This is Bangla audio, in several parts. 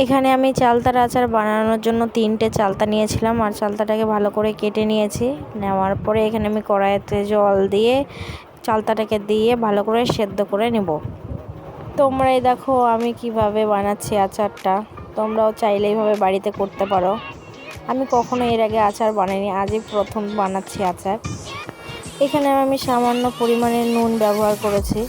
এখানে আমি চালতার আচার বানানোর জন্য 3টে চালতা নিয়েছিলাম, আর চালতাটাকে ভালো করে কেটে নিয়েছি। নেওয়ার পরে এখানে আমি কড়াইতে জল দিয়ে চালতাটাকে দিয়ে ভালো করে সেদ্ধ করে নেব। তোমরাই দেখো আমি কিভাবে বানাচ্ছি আচারটা, তোমরাও চাইলে এইভাবে বাড়িতে করতে পারো। আমি কখনো এর আগে আচার বানাইনি, আজই প্রথম বানাচ্ছি আচার। এখানে আমি সামান্য পরিমাণে নুন ব্যবহার করেছি।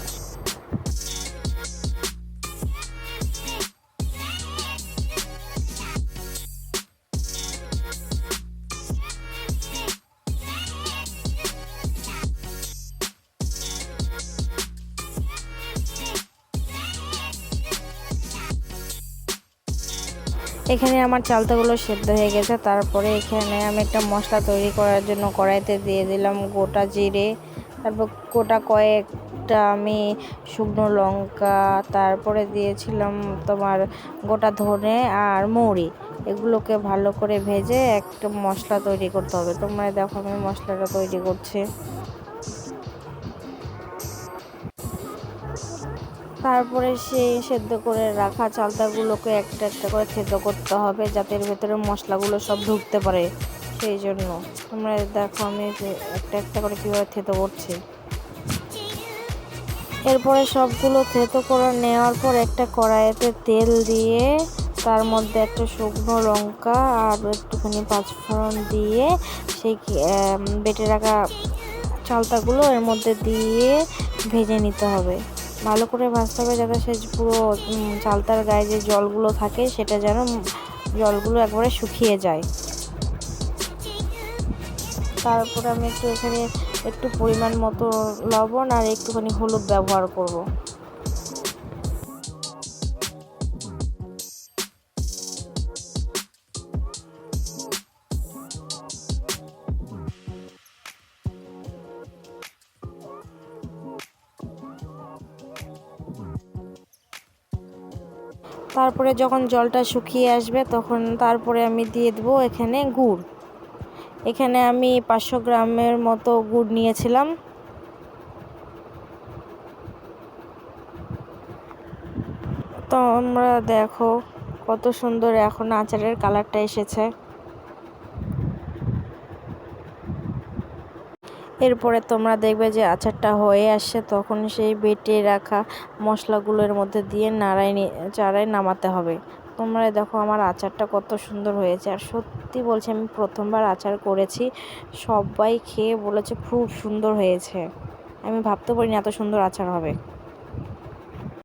এখানে আমার চালতাগুলো সেদ্ধ হয়ে গেছে। তারপরে এখানে আমি একটা মশলা তৈরি করার জন্য কড়াইতে দিয়ে দিলাম গোটা জিরে, তারপর গোটা কয়েকটা আমি শুকনো লঙ্কা, তারপরে দিয়েছিলাম তোমার গোটা ধনে আর মৌরি। এগুলোকে ভালো করে ভেজে একটা মশলা তৈরি করতে হবে। তোমরা দেখো আমি মশলাটা তৈরি করছি। তারপরে সেই সেদ্ধ করে রাখা চালতাগুলোকে একটা একটা করে থেতো করতে হবে, যাতে এর ভেতরে মশলাগুলো সব ঢুকতে পারে। সেই জন্য তোমরা দেখো আমি একটা একটা করে কীভাবে থেতো করছি। এরপরে সবগুলো থেতো করে নেওয়ার পর একটা কড়াইতে তেল দিয়ে তার মধ্যে একটা শুকনো লঙ্কা আর একটুখানি পাঁচফোড়ন দিয়ে সেই বেটে রাখা চালতাগুলো এর মধ্যে দিয়ে ভেজে নিতে হবে। ভালো করে ভাজতে হবে, যাতে সে পুরো চালতার গায়ে যে জলগুলো থাকে সেটা যেন জলগুলো একবারে শুকিয়ে যায়। তারপরে আমি এখানে একটু পরিমাণ মতো লবণ আর একটুখানি হলুদ ব্যবহার করব। তারপরে যখন জলটা শুকিয়ে আসবে তখন তারপরে আমি দিয়ে দেবো এখানে গুড়। এখানে আমি 500 গ্রামের মতো গুড় নিয়েছিলাম। তোমরা দেখো কত সুন্দর এখন আচারের কালারটা এসেছে। এরপরে তোমরা দেখবে যে আচারটা হয়ে আসছে, তখন সেই বেটে রাখা মশলাগুলোর মধ্যে দিয়ে চাড়ায় নামাতে হবে। তোমরা দেখো আমার আচারটা কত সুন্দর হয়েছে। আর সত্যি বলছি, আমি প্রথমবার আচার করেছি, সবাই খেয়ে বলেছে খুব সুন্দর হয়েছে। আমি ভাবতে পারিনি এত সুন্দর আচার হবে।